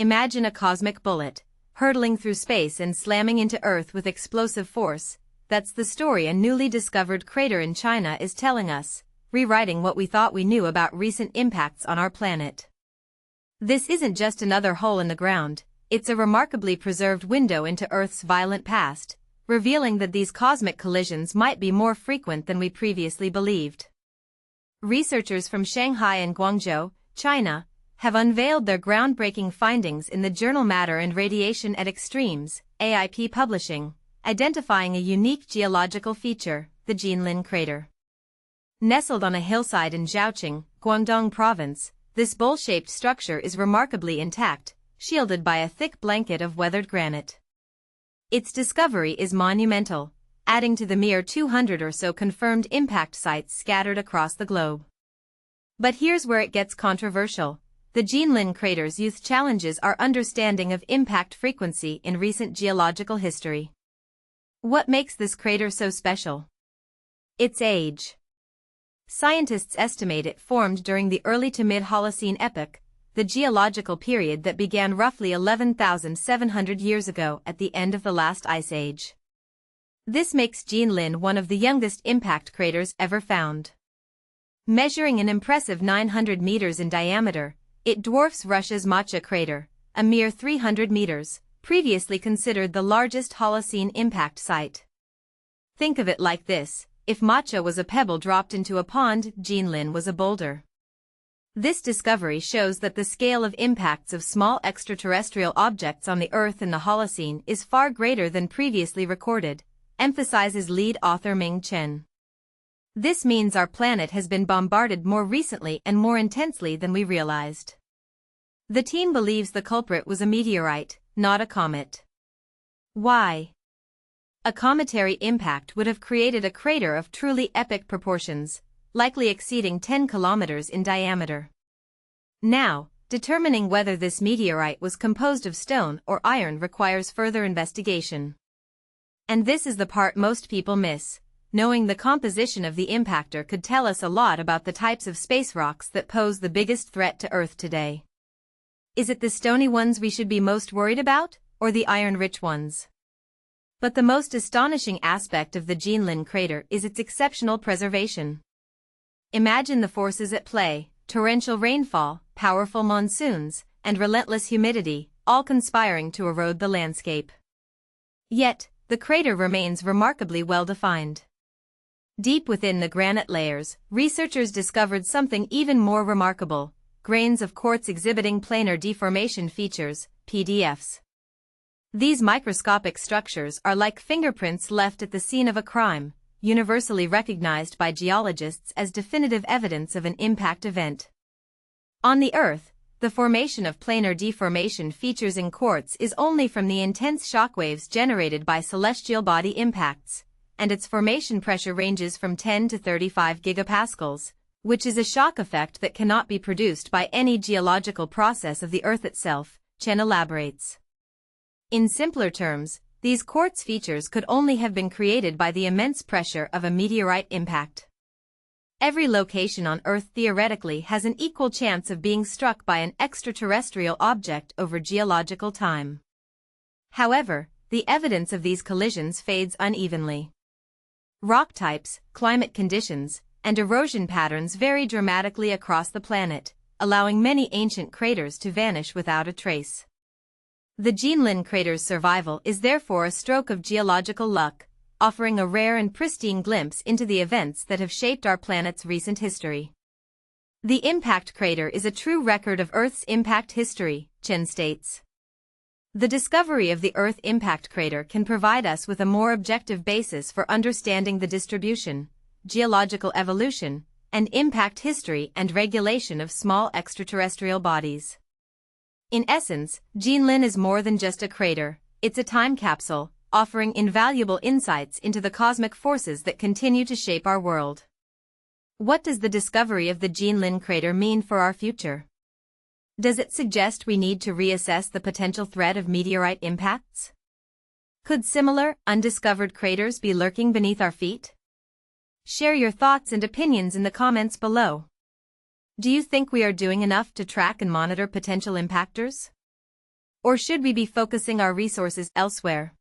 Imagine a cosmic bullet, hurtling through space and slamming into Earth with explosive force. That's the story a newly discovered crater in China is telling us, rewriting what we thought we knew about recent impacts on our planet. This isn't just another hole in the ground, it's a remarkably preserved window into Earth's violent past, revealing that these cosmic collisions might be more frequent than we previously believed. Researchers from Shanghai and Guangzhou, China, have unveiled their groundbreaking findings in the journal Matter and Radiation at Extremes, AIP Publishing, identifying a unique geological feature, the Jinlin crater. Nestled on a hillside in Zhaoqing, Guangdong Province, this bowl-shaped structure is remarkably intact, shielded by a thick blanket of weathered granite. Its discovery is monumental, adding to the mere 200 or so confirmed impact sites scattered across the globe. But here's where it gets controversial. The Jinlin crater's youth challenges our understanding of impact frequency in recent geological history. What makes this crater so special? Its age. Scientists estimate it formed during the early to mid-Holocene epoch, the geological period that began roughly 11,700 years ago at the end of the last ice age. This makes Jinlin one of the youngest impact craters ever found. Measuring an impressive 900 meters in diameter, it dwarfs Russia's Macha crater, a mere 300 meters, previously considered the largest Holocene impact site. Think of it like this: if Macha was a pebble dropped into a pond, Jinlin was a boulder. This discovery shows that the scale of impacts of small extraterrestrial objects on the Earth in the Holocene is far greater than previously recorded, emphasizes lead author Ming Chen. This means our planet has been bombarded more recently and more intensely than we realized. The team believes the culprit was a meteorite, not a comet. Why? A cometary impact would have created a crater of truly epic proportions, likely exceeding 10 kilometers in diameter. Now, determining whether this meteorite was composed of stone or iron requires further investigation. And this is the part most people miss. Knowing the composition of the impactor could tell us a lot about the types of space rocks that pose the biggest threat to Earth today. Is it the stony ones we should be most worried about, or the iron-rich ones? But the most astonishing aspect of the Jinlin crater is its exceptional preservation. Imagine the forces at play: torrential rainfall, powerful monsoons, and relentless humidity, all conspiring to erode the landscape. Yet, the crater remains remarkably well-defined. Deep within the granite layers, researchers discovered something even more remarkable: grains of quartz exhibiting planar deformation features, PDFs. These microscopic structures are like fingerprints left at the scene of a crime, universally recognized by geologists as definitive evidence of an impact event. On the Earth, the formation of planar deformation features in quartz is only from the intense shockwaves generated by celestial body impacts, and its formation pressure ranges from 10 to 35 gigapascals, which is a shock effect that cannot be produced by any geological process of the Earth itself, Chen elaborates. In simpler terms, these quartz features could only have been created by the immense pressure of a meteorite impact. Every location on Earth theoretically has an equal chance of being struck by an extraterrestrial object over geological time. However, the evidence of these collisions fades unevenly. Rock types, climate conditions, and erosion patterns vary dramatically across the planet, allowing many ancient craters to vanish without a trace. The Jinlin crater's survival is therefore a stroke of geological luck, offering a rare and pristine glimpse into the events that have shaped our planet's recent history. The impact crater is a true record of Earth's impact history, Chen states. The discovery of the Earth impact crater can provide us with a more objective basis for understanding the distribution, geological evolution, and impact history and regulation of small extraterrestrial bodies. In essence, Jinlin is more than just a crater, it's a time capsule, offering invaluable insights into the cosmic forces that continue to shape our world. What does the discovery of the Jinlin crater mean for our future? Does it suggest we need to reassess the potential threat of meteorite impacts? Could similar, undiscovered craters be lurking beneath our feet? Share your thoughts and opinions in the comments below. Do you think we are doing enough to track and monitor potential impactors? Or should we be focusing our resources elsewhere?